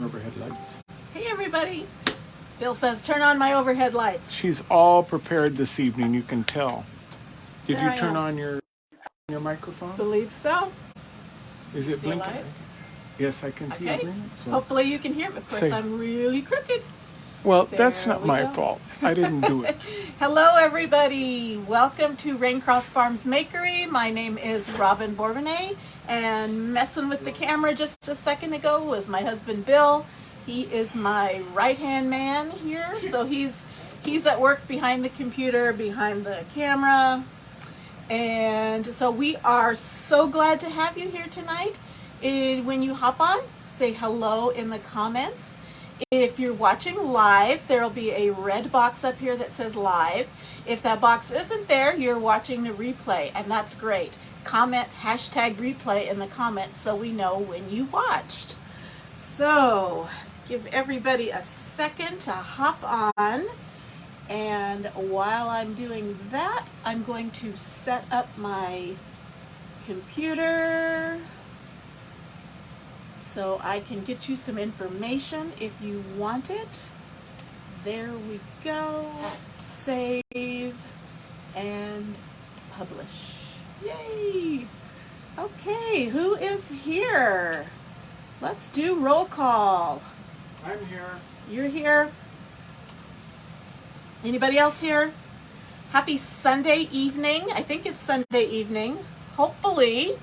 Overhead lights. Hey everybody. Bill says turn on my overhead lights. She's all prepared this evening, you can tell. Did There you I turn am. on your microphone? Believe so. Is it See a blinking? light? Yes, I can see it Okay. blinking. So. Hopefully you can hear me. Of course, Say- I'm really crooked. Well, There that's not we my go. fault. I didn't do it. Hello everybody. Welcome to Raincross Farms Makery. My name is Robin Bourbonnais, and messing with the camera just a second ago was my husband Bill. He is my right-hand man here, so he's at work behind the computer, behind the camera. And so we are so glad to have you here tonight. When you hop on, say hello in the comments. If you're watching live, there'll be a red box up here that says live. If that box isn't there, you're watching the replay, and that's great. Comment #replay in the comments so we know when you watched. So give everybody a second to hop on. And while I'm doing that, I'm going to set up my computer so I can get you some information if you want it. There we go. Save and publish. Yay! Okay, who is here? Let's do roll call. I'm here. You're here. Anybody else here? Happy Sunday evening. I think it's Sunday evening. Hopefully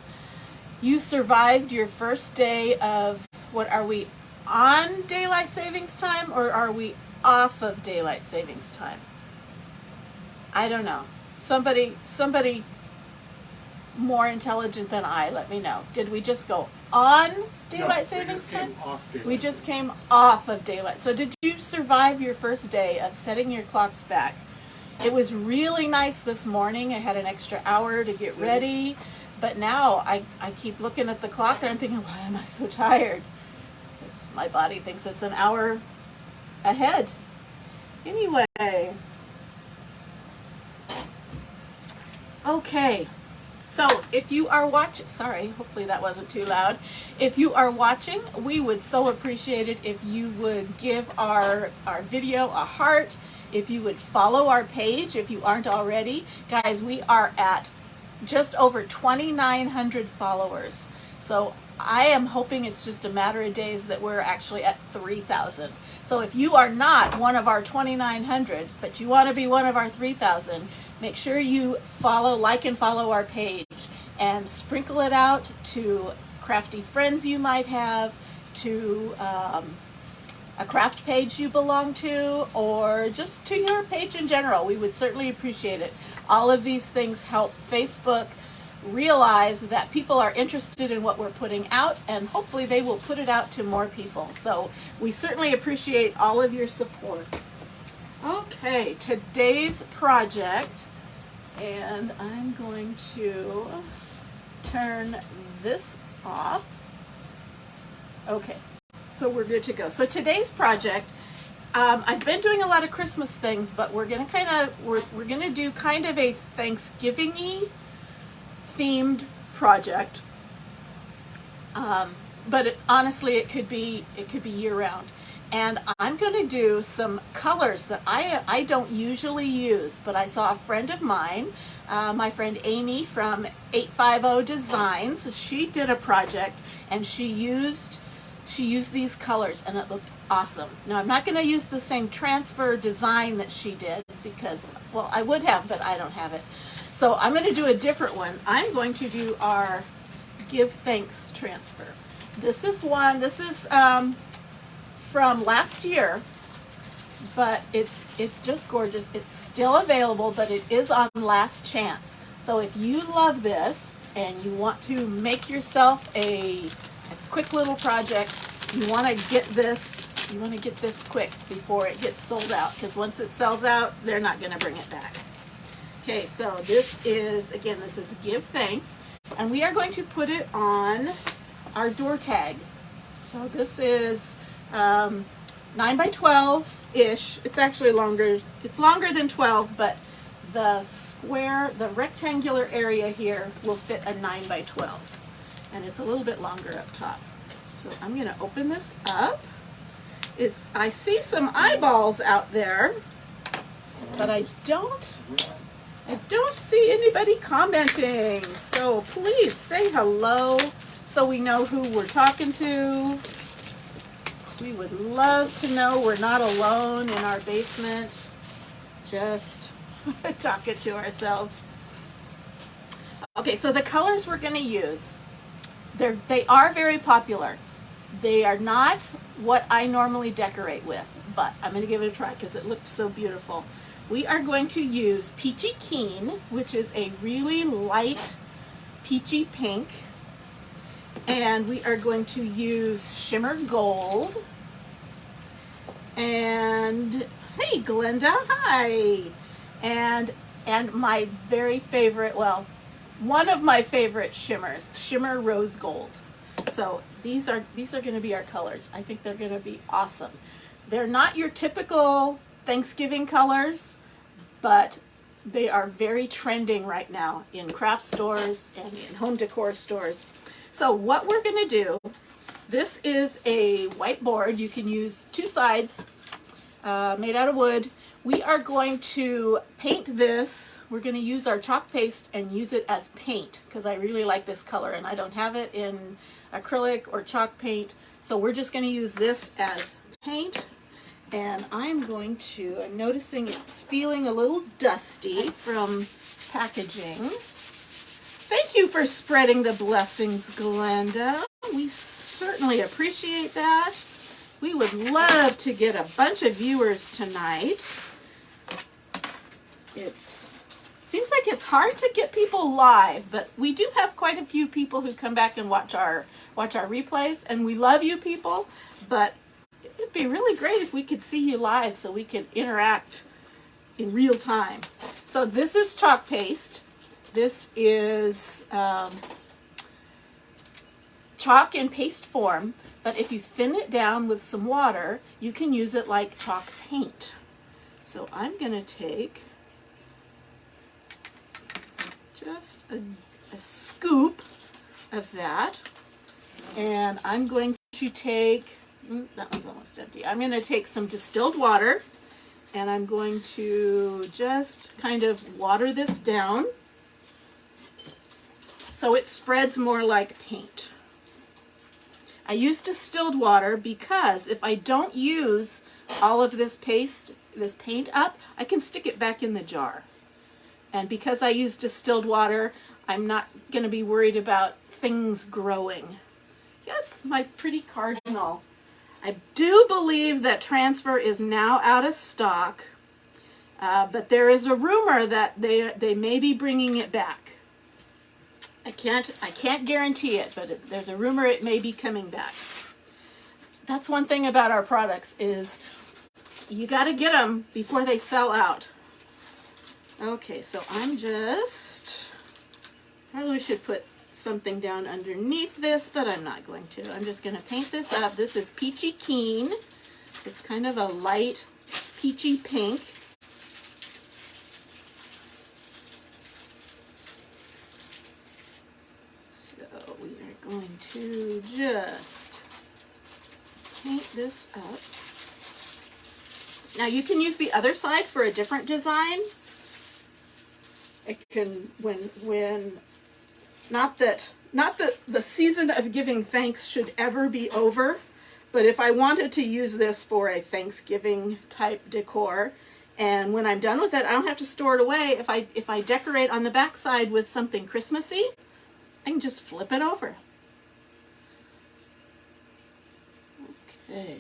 you survived your first day of, what are we, on daylight savings time or are we off of daylight savings time? I don't know. Somebody more intelligent than I, let me know. Did we just go on daylight savings time? We just came off of daylight. So did you survive your first day of setting your clocks back? It was really nice this morning. I had an extra hour to get ready. But now I keep looking at the clock and I'm thinking, why am I so tired? Because my body thinks it's an hour ahead. Anyway. Okay. So if you are watching, sorry, hopefully that wasn't too loud. If you are watching, we would so appreciate it if you would give our video a heart, if you would follow our page if you aren't already. Guys, we are at just over 2,900 followers. So I am hoping it's just a matter of days that we're actually at 3,000. So if you are not one of our 2,900, but you want to be one of our 3,000, make sure you like and follow our page and sprinkle it out to crafty friends you might have, to a craft page you belong to, or just to your page in general. We would certainly appreciate it. All of these things help Facebook realize that people are interested in what we're putting out, and hopefully they will put it out to more people. So we certainly appreciate all of your support. Okay, today's project, and I'm going to turn this off. Okay, so we're good to go. So today's project, I've been doing a lot of Christmas things, but we're gonna do kind of a Thanksgiving-y themed project. But honestly, it could be year round. And I'm going to do some colors that I don't usually use, but I saw a friend of mine, my friend Amy from 850 Designs. She did a project and she used these colors and it looked awesome. Now I'm not going to use the same transfer design that she did because, well, I would have, but I don't have it. So I'm going to do a different one. I'm going to do our Give Thanks transfer. This is from last year, but it's just gorgeous. It's still available, but it is on last chance. So if you love this and you want to make yourself a quick little project, you want to get this quick before it gets sold out, because once it sells out, they're not going to bring it back. Okay, so this is Give Thanks, and we are going to put it on our door tag. So this is 9 by 12-ish. It's actually longer. It's longer than 12, but the rectangular area here will fit a 9 by 12. And it's a little bit longer up top. So I'm going to open this up. I see some eyeballs out there, but I don't see anybody commenting. So please say hello so we know who we're talking to. We would love to know we're not alone in our basement, just talking to ourselves. Okay, so the colors we're going to use, they are very popular. They are not what I normally decorate with, but I'm going to give it a try because it looked so beautiful. We are going to use Peachy Keen, which is a really light peachy pink. And we are going to use Shimmer Gold. And hey, Glenda, hi. And my very favorite, well, one of my favorite shimmers, Shimmer Rose Gold. So these are going to be our colors. I think they're going to be awesome. They're not your typical Thanksgiving colors, but they are very trending right now in craft stores and in home decor stores. So what we're going to do, this is a whiteboard. You can use two sides made out of wood. We are going to paint this. We're going to use our chalk paste and use it as paint because I really like this color and I don't have it in acrylic or chalk paint. So we're just going to use this as paint. And I'm noticing it's feeling a little dusty from packaging. Thank you for spreading the blessings, Glenda. We certainly appreciate that. We would love to get a bunch of viewers tonight. It seems like it's hard to get people live, but we do have quite a few people who come back and watch our replays, and we love you people, but it'd be really great if we could see you live so we could interact in real time. So this is chalk paste. This is chalk in paste form, but if you thin it down with some water, you can use it like chalk paint. So I'm going to take just a scoop of that, and I'm going to take, that one's almost empty. I'm going to take some distilled water, and I'm going to just kind of water this down so it spreads more like paint. I use distilled water because if I don't use all of this paint up, I can stick it back in the jar. And because I use distilled water, I'm not going to be worried about things growing. Yes, my pretty cardinal. I do believe that Transfer is now out of stock, but there is a rumor that they may be bringing it back. I can't guarantee it, but there's a rumor it may be coming back. That's one thing about our products is you got to get them before they sell out. Okay, so probably should put something down underneath this, but I'm not going to. I'm just going to paint this up. This is Peachy Keen. It's kind of a light peachy pink. So we are going to just paint this up. Now you can use the other side for a different design. It can, when not that the season of giving thanks should ever be over, but if I wanted to use this for a Thanksgiving type decor, and when I'm done with it, I don't have to store it away. If I decorate on the back side with something Christmassy, I can just flip it over. Okay.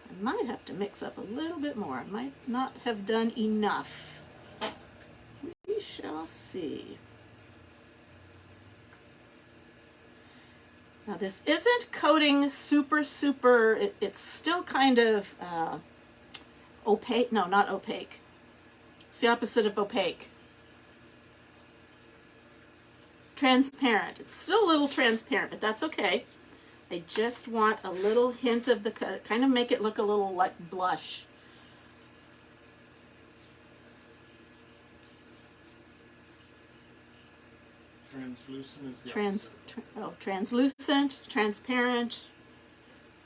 I might have to mix up a little bit more. I might not have done enough. We shall see. Now this isn't coating super, it's still kind of opaque. No, not opaque. It's the opposite of opaque. Transparent. It's still a little transparent, but that's okay. I just want a little hint of the color, kind of make it look a little like blush. Transparent. Translucent is the opposite. Translucent, transparent,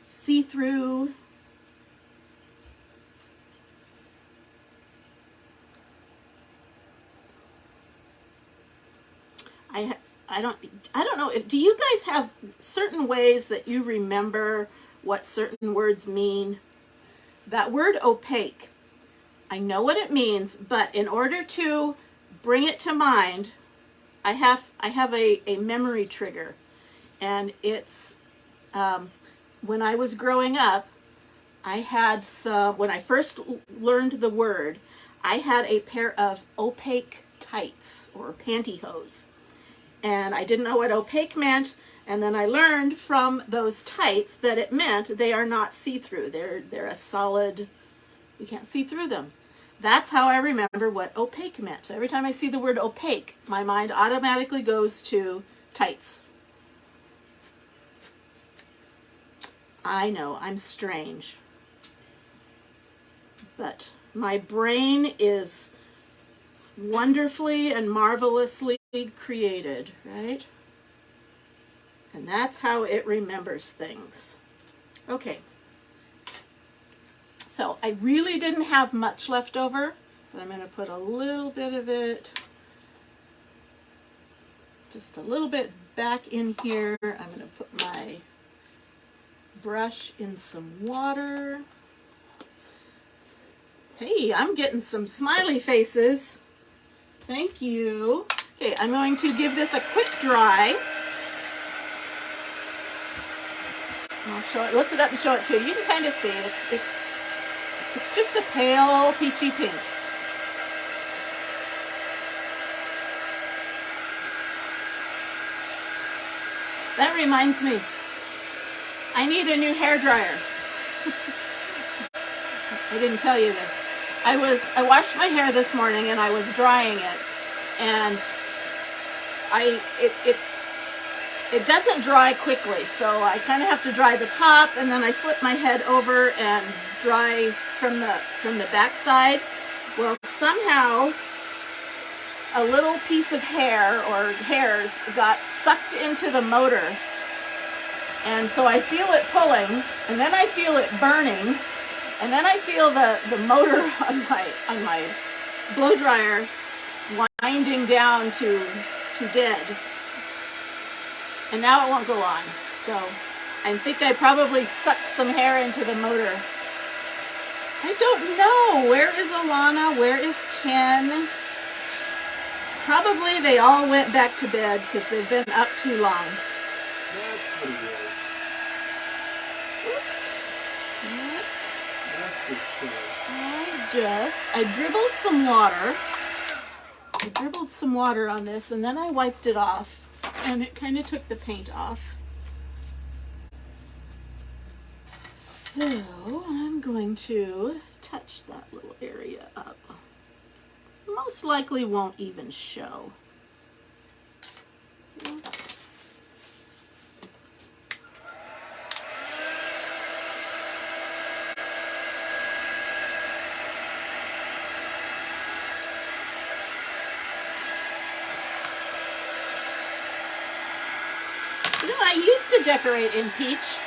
see-through. I don't know if, do you guys have certain ways that you remember what certain words mean? That word opaque, I know what it means, but in order to bring it to mind, I have a memory trigger, and it's when I was growing up, I had when I first learned the word, I had a pair of opaque tights or pantyhose. And I didn't know what opaque meant, and then I learned from those tights that it meant they are not see-through. They're a solid, you can't see through them. That's how I remember what opaque meant. So every time I see the word opaque, my mind automatically goes to tights. I know, I'm strange. But my brain is wonderfully and marvelously created, right? And that's how it remembers things. Okay. So I really didn't have much left over, but I'm going to put a little bit of it, just a little bit back in here. I'm going to put my brush in some water. Hey, I'm getting some smiley faces. Thank you. Okay, I'm going to give this a quick dry. I'll show it, lift it up and show it to you. You can kind of see it's just a pale peachy pink. That reminds me, I need a new hair dryer. I didn't tell you this. I washed my hair this morning and I was drying it, and it doesn't dry quickly, so I kind of have to dry the top, and then I flip my head over and dry from the back side. Well, somehow a little piece of hair or hairs got sucked into the motor, and so I feel it pulling, and then I feel it burning, and then I feel the motor on my blow dryer winding down to dead. And now it won't go on. So I think I probably sucked some hair into the motor. I don't know. Where is Alana? Where is Ken? Probably they all went back to bed because they've been up too long. That's what it is. Oops. That's the shit. I dribbled some water. I dribbled some water on this, and then I wiped it off, and it kind of took the paint off. So I'm going to touch that little area up. Most likely won't even show. You know, I used to decorate in peach.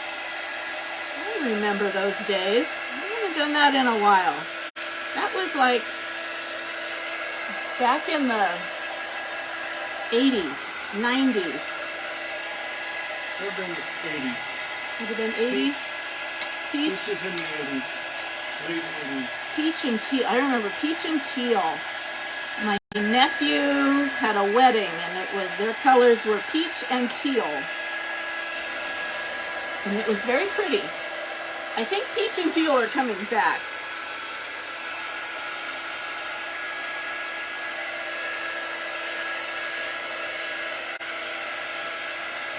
I remember those days. I haven't done that in a while. That was like back in the 80s, 90s. Would have been the 80s. Would have been 80s? Peach? This is in the 80s. Late 80s. Peach and teal. I remember peach and teal. My nephew had a wedding, and their colors were peach and teal. And it was very pretty. I think peach and teal are coming back.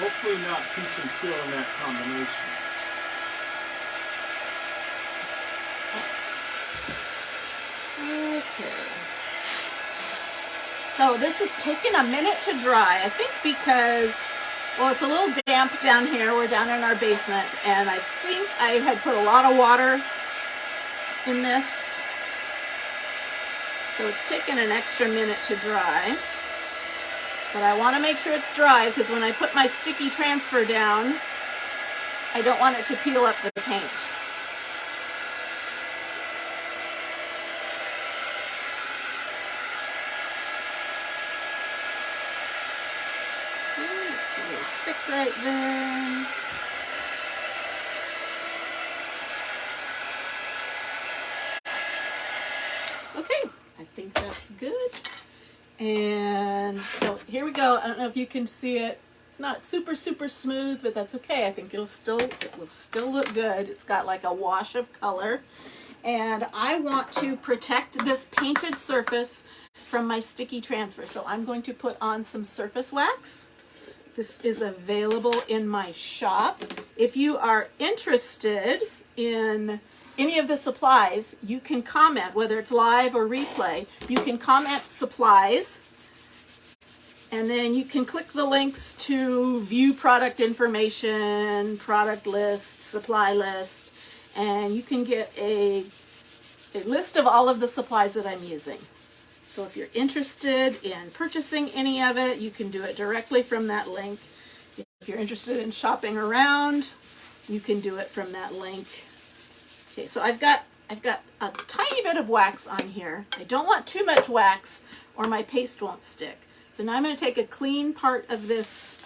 Hopefully not peach and teal in that combination. Okay. So this has taken a minute to dry. I think because, well, it's a little damp down here. We're down in our basement, and I think I had put a lot of water in this. So it's taken an extra minute to dry. But I want to make sure it's dry because when I put my sticky transfer down, I don't want it to peel up the paint. It's a little thick right there. Okay, I think that's good. And so here we go. I don't know if you can see it. It's not super smooth, but that's okay. I think it will still look good. It's got like a wash of color. And I want to protect this painted surface from my sticky transfer. So I'm going to put on some surface wax. This is available in my shop. If you are interested in any of the supplies, you can comment, whether it's live or replay, you can comment supplies, and then you can click the links to view product information, product list, supply list, and you can get a list of all of the supplies that I'm using. So if you're interested in purchasing any of it, you can do it directly from that link. If you're interested in shopping around, you can do it from that link. Okay, so I've got a tiny bit of wax on here. I don't want too much wax or my paste won't stick. So now I'm going to take a clean part of this,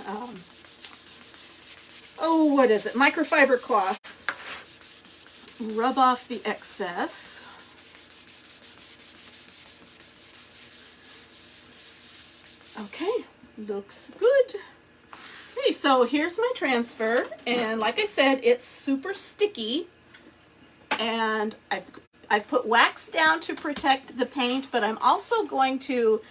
what is it, microfiber cloth, rub off the excess. Okay, looks good. Okay, so here's my transfer, and like I said, it's super sticky. And I've put wax down to protect the paint, but I'm also going to,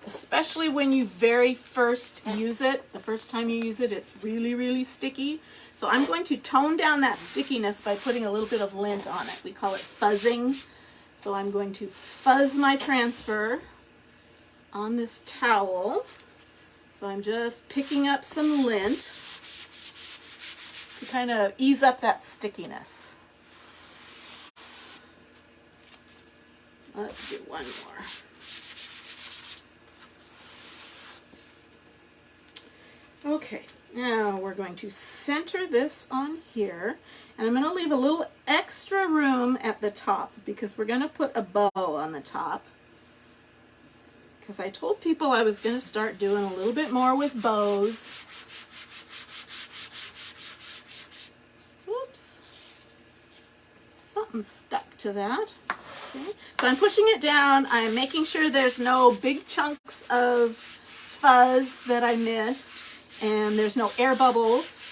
especially when you very first use it, the first time you use it, it's really sticky. So I'm going to tone down that stickiness by putting a little bit of lint on it. We call it fuzzing. So I'm going to fuzz my transfer on this towel. So I'm just picking up some lint to kind of ease up that stickiness. Let's do one more. Okay, now we're going to center this on here, and I'm going to leave a little extra room at the top because we're going to put a bow on the top. Because I told people I was going to start doing a little bit more with bows. Oops. Something stuck to that. Okay. So I'm pushing it down. I'm making sure there's no big chunks of fuzz that I missed, and there's no air bubbles.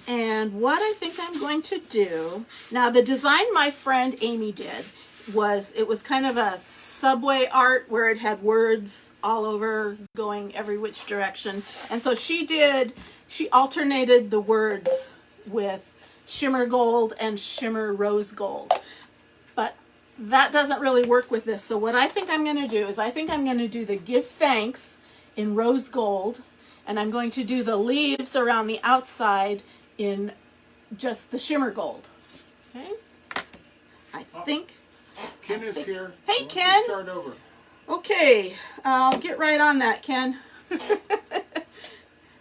And what I think I'm going to do, now the design my friend Amy did was, it was kind of a subway art where it had words all over going every which direction. And so she alternated the words with shimmer gold and shimmer rose gold. But that doesn't really work with this. So what I think I'm going to do is I think I'm going to do the give thanks in rose gold, and I'm going to do the leaves around the outside in just the shimmer gold. Okay? I think. Ken is here. Hey, Ken. Start over. Okay, I'll get right on that, Ken.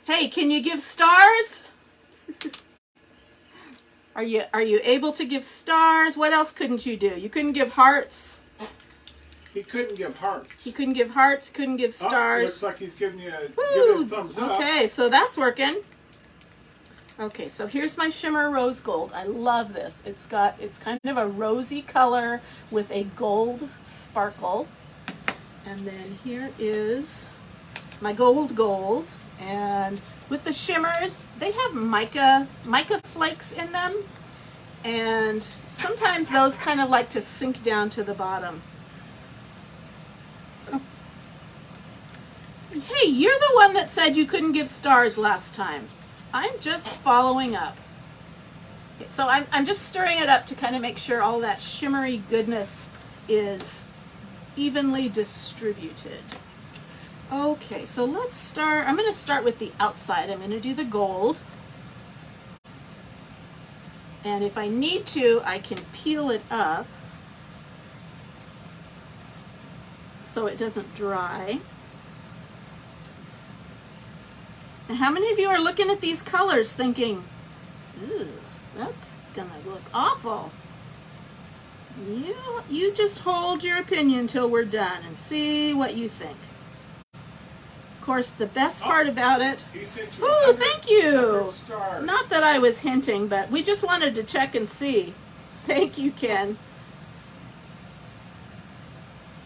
Hey, can you give stars? Are you able to give stars? What else couldn't you do? You couldn't give hearts. He couldn't give hearts. He couldn't give hearts, couldn't give stars. Looks like he's giving you Woo! a thumbs up. Okay, so that's working. Okay, so here's my shimmer rose gold. I love this. It's kind of a rosy color with a gold sparkle. And then here is my gold. And with the shimmers, they have mica flakes in them. And sometimes those kind of like to sink down to the bottom. Hey, you're the one that said you couldn't give stars last time. I'm just following up. Okay, so I'm just stirring it up to kind of make sure all that shimmery goodness is evenly distributed. Okay, so let's start. I'm going to start with the outside. I'm going to do the gold. And if I need to, I can peel it up. so it doesn't dry. And how many of you are looking at these colors thinking, "Ew, that's gonna look awful"? You just hold your opinion till we're done and see what you think. Of course, the best part about it. He sent you Oh, 100 thank you. 100 stars. Not that I was hinting, but we just wanted to check and see. Thank you, Ken.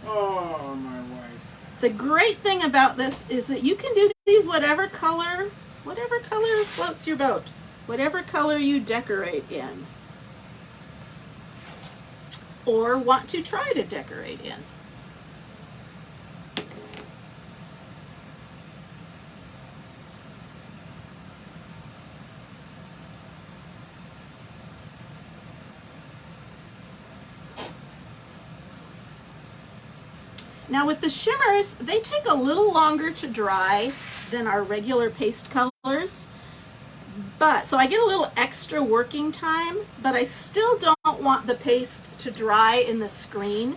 Oh, my wife. The great thing about this is that you can do these whatever color floats your boat, whatever color you decorate in or want to try to decorate in. Now with the shimmers, they take a little longer to dry than our regular paste colors, but so I get a little extra working time, but I still don't want the paste to dry in the screen,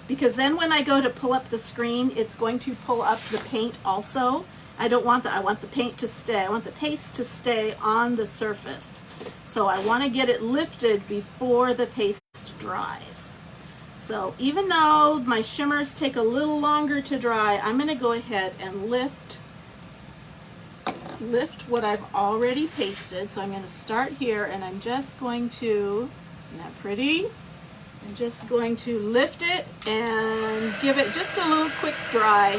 because then when I go to pull up the screen, it's going to pull up the paint also. I don't want that. I want the paint to stay. I want the paste to stay on the surface. So I want to get it lifted before the paste dries. So even though my shimmers take a little longer to dry, I'm going to go ahead and lift what I've already pasted. So I'm going to start here, and I'm just going to, isn't that pretty? I'm just going to lift it and give it just a little quick dry.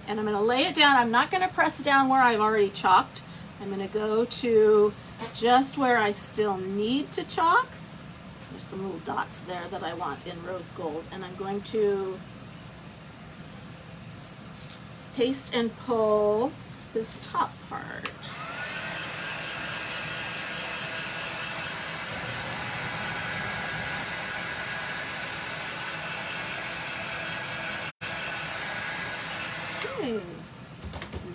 And I'm going to lay it down. I'm not going to press down where I've already chalked. I'm going to go to just where I still need to chalk. There's some little dots there that I want in rose gold. And I'm going to paste and pull this top part. Okay,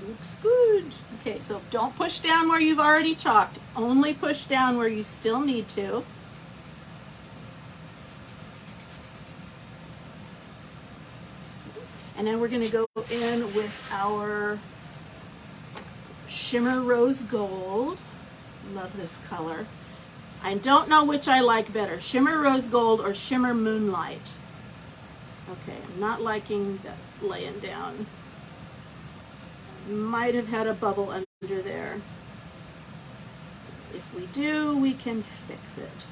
looks good. Okay, so don't push down where you've already chalked. Only push down where you still need to. And then we're going to go in with our Shimmer Rose Gold. Love this color. I don't know which I like better, Shimmer Rose Gold or Shimmer Moonlight. Okay, I'm not liking that laying down. Might have had a bubble under there. If we do, we can fix it.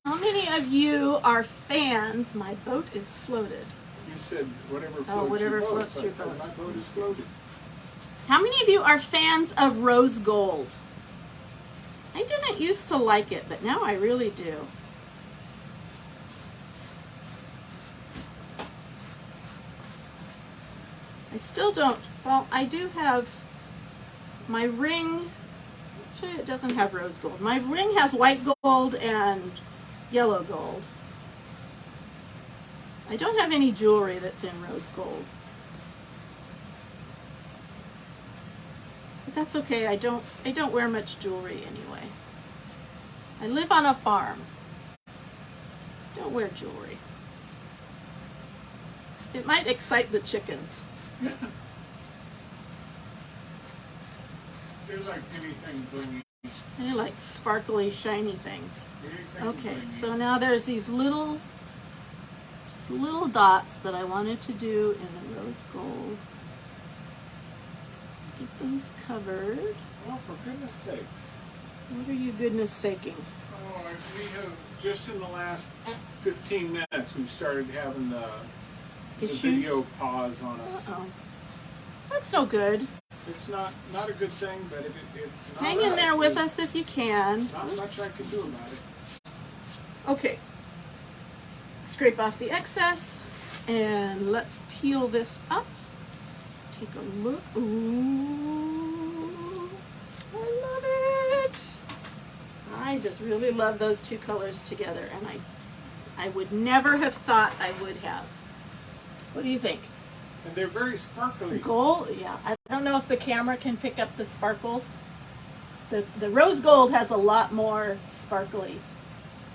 How many of you are fans? My boat is floated. You said whatever floats whatever your boat. floats So I your said, boat. my boat is floated. How many of you are fans of rose gold? I didn't used to like it, but now I really do. I still don't, well, I do have my ring. Actually, it doesn't have rose gold. My ring has white gold and yellow gold. I don't have any jewelry that's in rose gold. But that's okay. I don't wear much jewelry anyway. I live on a farm. Don't wear jewelry. It might excite the chickens. They're like anything blingy. They like sparkly, shiny things. Anything Okay, blingy. so now there's these little, just little dots that I wanted to do in the rose gold. Get those covered. Oh, for goodness sakes. What are you goodness saking? Oh, we have, just in the last 15 minutes, we've started having the Issues? video pause on us. Uh-oh. That's no good. It's not a good thing, but it's not Hang in there with us if you can. Not much I can do about it. Okay. Scrape off the excess and let's peel this up. Take a look. Ooh. I just really love those two colors together, and I would never have thought I would have. What do you think? And they're very sparkly. Gold, yeah. I don't know if the camera can pick up the sparkles. The rose gold has a lot more sparkly.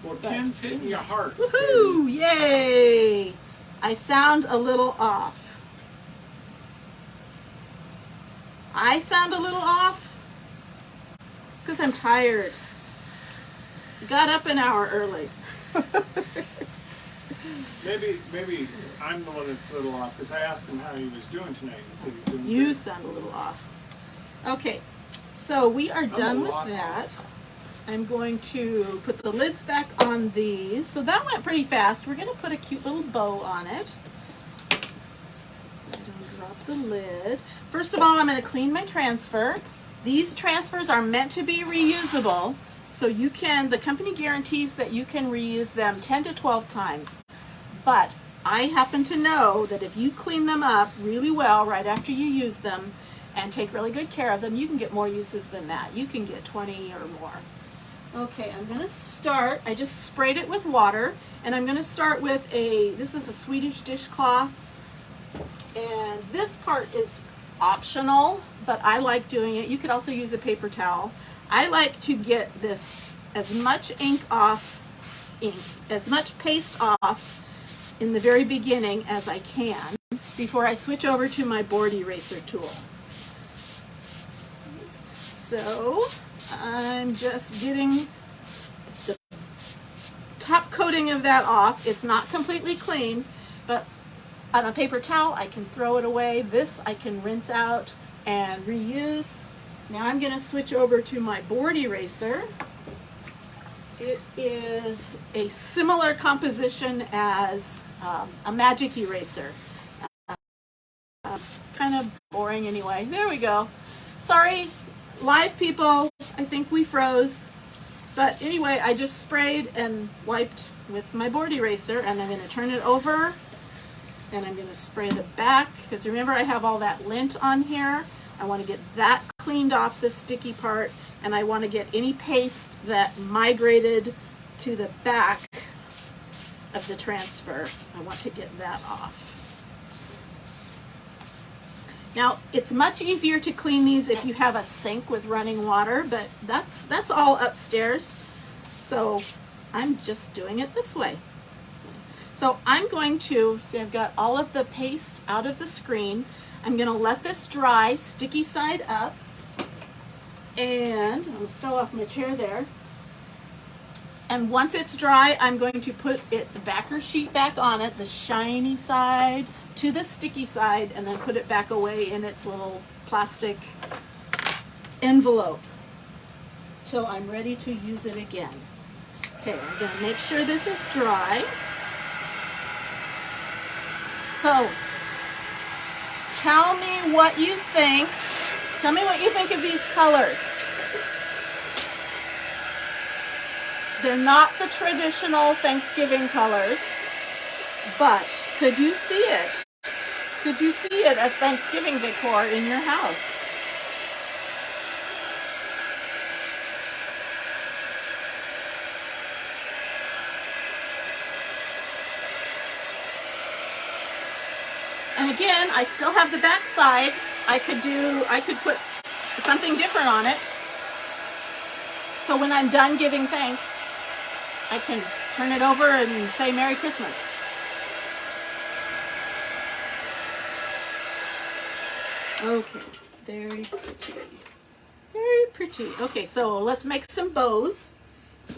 Well, Ken's hitting your heart. Woohoo! Yay! I sound a little off. I sound a little off? It's because I'm tired. Got up an hour early. Maybe I'm the one that's a little off, because I asked him how he was doing tonight. He said he's doing You good. sound a little off. Okay, so we are done with lot that. off. I'm going to put the lids back on these. So that went pretty fast. We're going to put a cute little bow on it. Don't drop the lid. First of all, I'm going to clean my transfer. These transfers are meant to be reusable. So you can, the company guarantees that you can reuse them 10 to 12 times. But I happen to know that if you clean them up really well right after you use them and take really good care of them, you can get more uses than that. You can get 20 or more. Okay, I'm gonna start, I just sprayed it with water, and I'm gonna start with this is a Swedish dishcloth, and this part is optional, but I like doing it. You could also use a paper towel. I like to get this, as much as much paste off in the very beginning as I can before I switch over to my board eraser tool. So I'm just getting the top coating of that off. It's not completely clean, but on a paper towel I can throw it away. This I can rinse out and reuse. Now I'm going to switch over to my board eraser. It is a similar composition as a magic eraser. It's kind of boring anyway. There we go. Sorry, live people, I think we froze. But anyway, I just sprayed and wiped with my board eraser, and I'm going to turn it over, and I'm going to spray the back, because remember I have all that lint on here. I want to get that cleaned off the sticky part, and I want to get any paste that migrated to the back of the transfer. I want to get that off. Now, it's much easier to clean these if you have a sink with running water, but that's all upstairs. So I'm just doing it this way. So I'm going to, see I've got all of the paste out of the screen. I'm going to let this dry, sticky side up. And I almost fell off my chair there. And once it's dry, I'm going to put its backer sheet back on it, the shiny side to the sticky side, and then put it back away in its little plastic envelope till I'm ready to use it again. Okay, I'm going to make sure this is dry. So, tell me what you think. Tell me what you think of these colors. They're not the traditional Thanksgiving colors, but could you see it? Could you see it as Thanksgiving decor in your house? And again, I still have the back side. I could put something different on it. So when I'm done giving thanks, I can turn it over and say Merry Christmas. Okay, very pretty. Very pretty. Okay, so let's make some bows.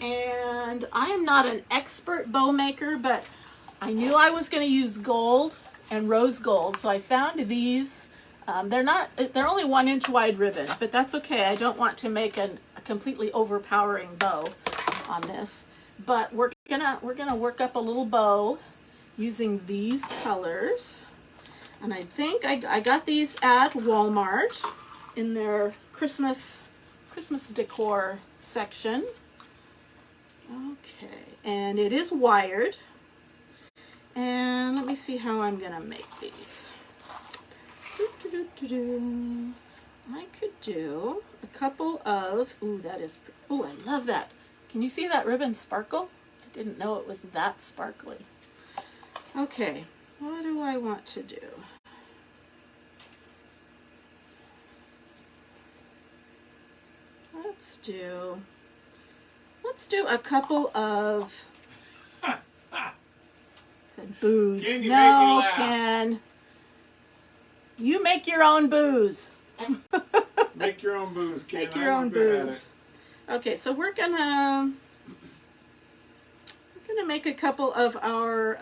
And I am not an expert bow maker, but I knew I was going to use gold and rose gold, so I found these. They're only 1 inch wide ribbon, but that's okay. I don't want to make a completely overpowering bow on this. But we're gonna work up a little bow using these colors. And I think I got these at Walmart in their Christmas decor section. Okay, and it is wired. And let me see how I'm gonna make these. I could do a couple of, ooh, that is, ooh, I love that. Can you see that ribbon sparkle? I didn't know it was that sparkly. Okay, what do I want to do? Let's do a couple of said booze. Ken, you No, made me laugh. Ken. You make your own booze. Make your own booze, Ken. Make your own booze. Okay, so we're gonna make a couple of our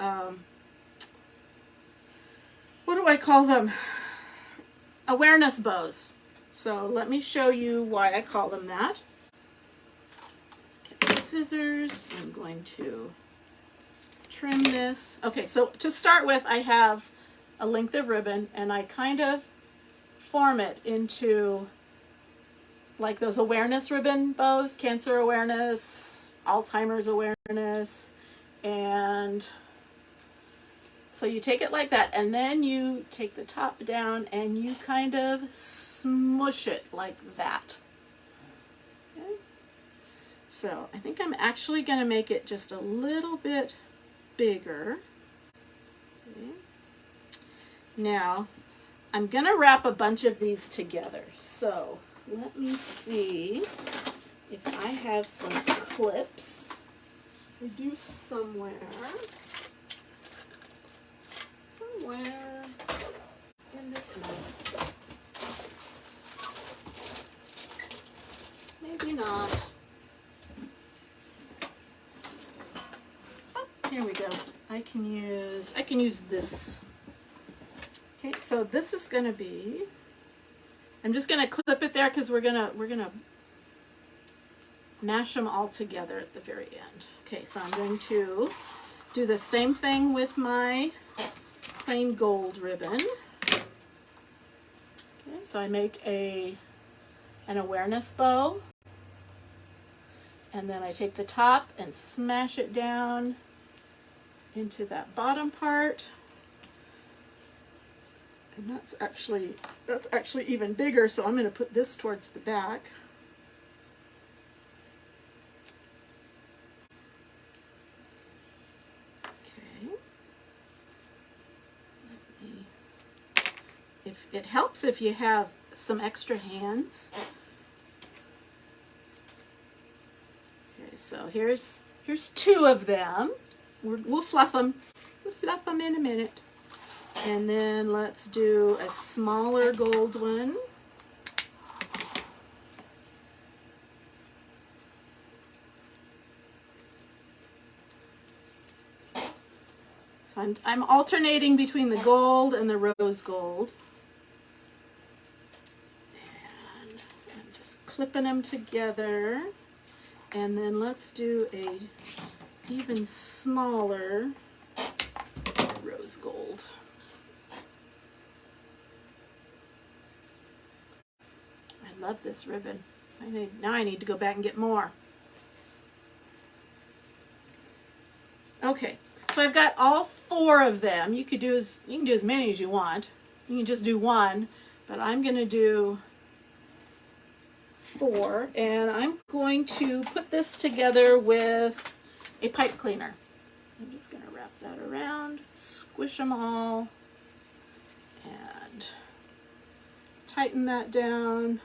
what do I call them? Awareness bows. So let me show you why I call them that. Get my scissors. I'm going to trim this. Okay, so to start with, I have a length of ribbon, and I kind of form it into like those awareness ribbon bows, cancer awareness, Alzheimer's awareness, and so you take it like that, and then you take the top down and you kind of smush it like that. Okay. So I think I'm actually going to make it just a little bit bigger. Okay. Now I'm going to wrap a bunch of these together. So let me see if I have some clips. I do somewhere in this mess. Maybe not. Oh, here we go. I can use this. Okay, so this is going to be, I'm just going to clip it there because we're going to mash them all together at the very end. Okay, so I'm going to do the same thing with my plain gold ribbon. Okay, so I make an awareness bow, and then I take the top and smash it down into that bottom part. And that's actually even bigger, so I'm going to put this towards the back. If it helps if you have some extra hands. Okay, so here's two of them. We'll fluff them. We'll fluff them in a minute. And then let's do a smaller gold one. So I'm alternating between the gold and the rose gold. And I'm just clipping them together. And then let's do a even smaller rose gold. I love this ribbon. Now I need to go back and get more. Okay. So I've got all four of them. You can do as many as you want. You can just do one, but I'm going to do four, and I'm going to put this together with a pipe cleaner. I'm just going to wrap that around, squish them all, and tighten that down.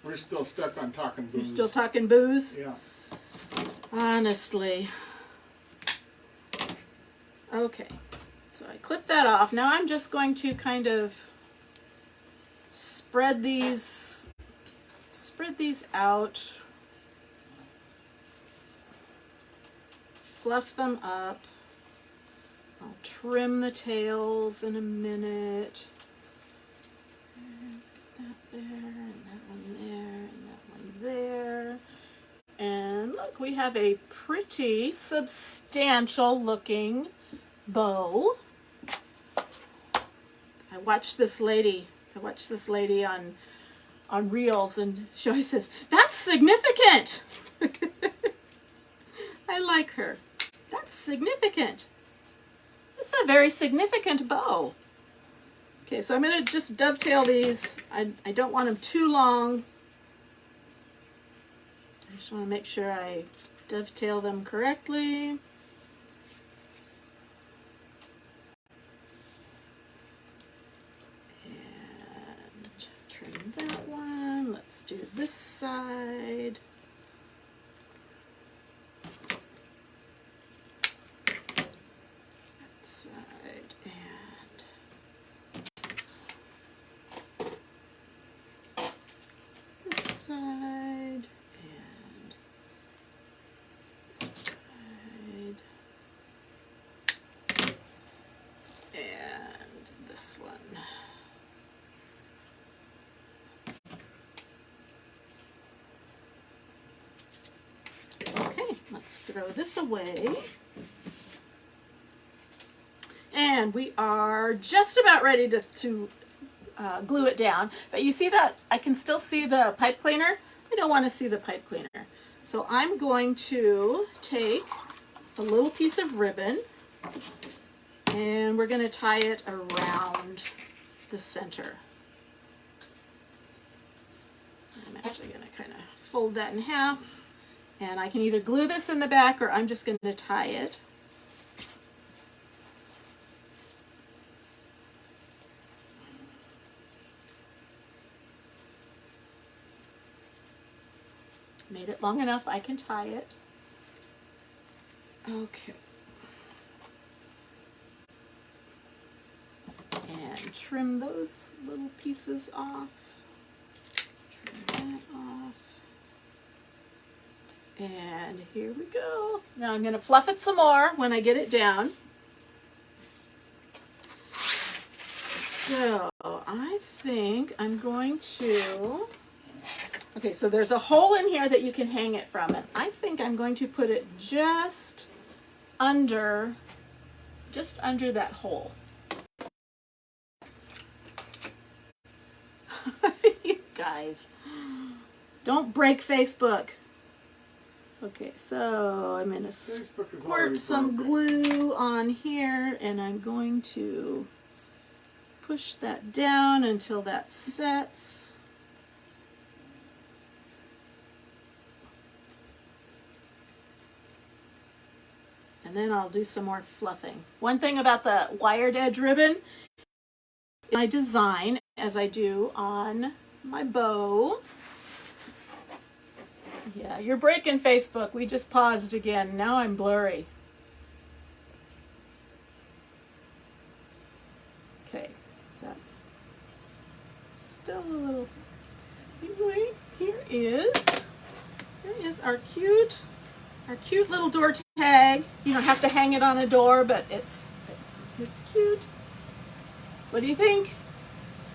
We're still stuck on talking booze. You're still talking booze? Yeah. Honestly. Okay. So I clip that off. Now I'm just going to kind of spread these out. Fluff them up. I'll trim the tails in a minute. Let's get that there, and that one there, and that one there. And look, we have a pretty substantial looking bow. I watched this lady on Reels, and she always says, "That's significant." I like her. That's significant. It's a very significant bow. Okay, so I'm going to just dovetail these. I don't want them too long. I just want to make sure I dovetail them correctly. And trim that one. Let's do this side. That side and this side. And this one. Okay, let's throw this away. And we are just about ready to glue it down. But you see that I can still see the pipe cleaner? I don't want to see the pipe cleaner. So I'm going to take a little piece of ribbon and we're going to tie it around the center. I'm actually going to kind of fold that in half, and I can either glue this in the back or I'm just going to tie it. Made it long enough I can tie it. Okay. And trim those little pieces off. Trim that off. And here we go. Now I'm going to fluff it some more when I get it down. So I think I'm going to, okay, so there's a hole in here that you can hang it from, and I think I'm going to put it just under that hole. You guys, don't break Facebook. Okay, so I'm going to squirt some glue on here, and I'm going to push that down until that sets. And then I'll do some more fluffing. One thing about the wired edge ribbon, I design as I do on my bow. Yeah, you're breaking Facebook. We just paused again. Now I'm blurry. Okay, so still a little. Anyway, here is our cute little door tag. You don't have to hang it on a door, but it's cute. What do you think?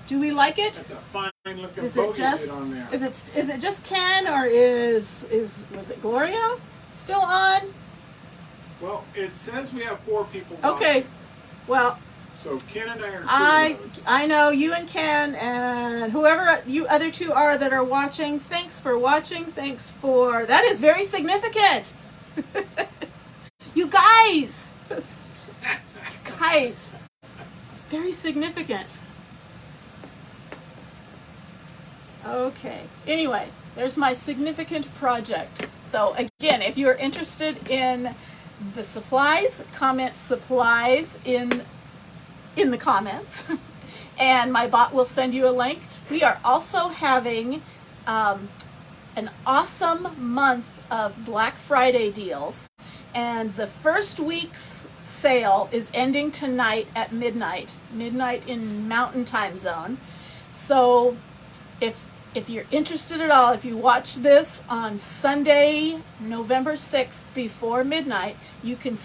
Do we like it? That's a fine looking Is bow it just you did on there. is it just Ken, or was it Gloria still on? Well, it says we have 4 people Okay. watching. Well, So Ken and I are 2 of those. I know you and Ken and whoever you other 2 are that are watching. Thanks for watching. That is very significant. You guys. Guys. It's very significant. Okay. Anyway, there's my significant project. So again, if you're interested in the supplies, comment supplies in the comments, and my bot will send you a link. We are also having an awesome month of Black Friday deals, and the first week's sale is ending tonight at midnight in Mountain Time Zone. So if you're interested at all, if you watch this on Sunday, November 6th before midnight, you can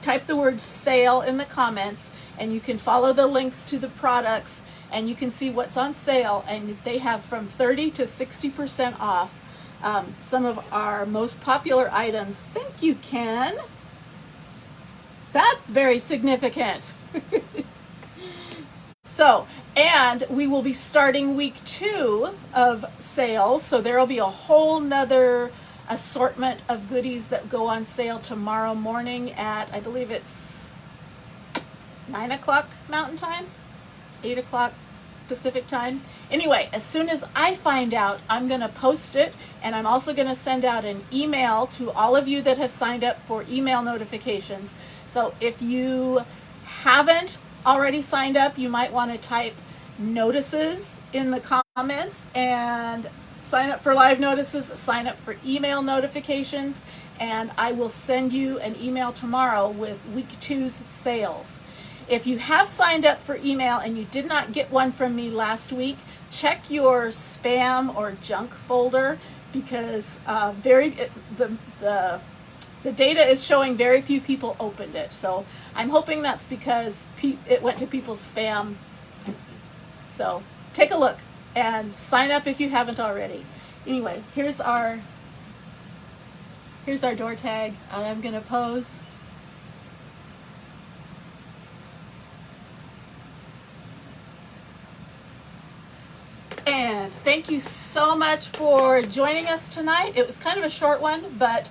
type the word sale in the comments, and you can follow the links to the products, and you can see what's on sale, and they have from 30 to 60% off some of our most popular items. Thank you, Ken. That's very significant. So, and we will be starting week 2 of sales, so there will be a whole nother assortment of goodies that go on sale tomorrow morning at, I believe it's 9 o'clock Mountain Time. 8 o'clock Pacific time. Anyway, as soon as I find out, I'm going to post it, and I'm also going to send out an email to all of you that have signed up for email notifications. So if you haven't already signed up, you might want to type notices in the comments and sign up for live notices, sign up for email notifications, and I will send you an email tomorrow with week 2's sales. If you have signed up for email and you did not get one from me last week, check your spam or junk folder, because the data is showing very few people opened it. So I'm hoping that's because it went to people's spam. So take a look and sign up if you haven't already. Anyway, here's our door tag, and I'm gonna pose. And thank you so much for joining us tonight. It was kind of a short one, but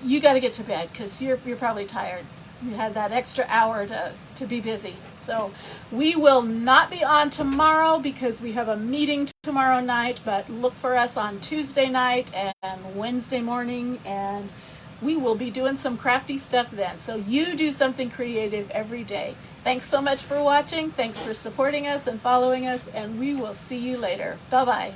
you got to get to bed because you're probably tired. You had that extra hour to be busy. So we will not be on tomorrow because we have a meeting tomorrow night, but look for us on Tuesday night and Wednesday morning, and we will be doing some crafty stuff then. So you do something creative every day. Thanks so much for watching. Thanks for supporting us and following us, and we will see you later. Bye-bye.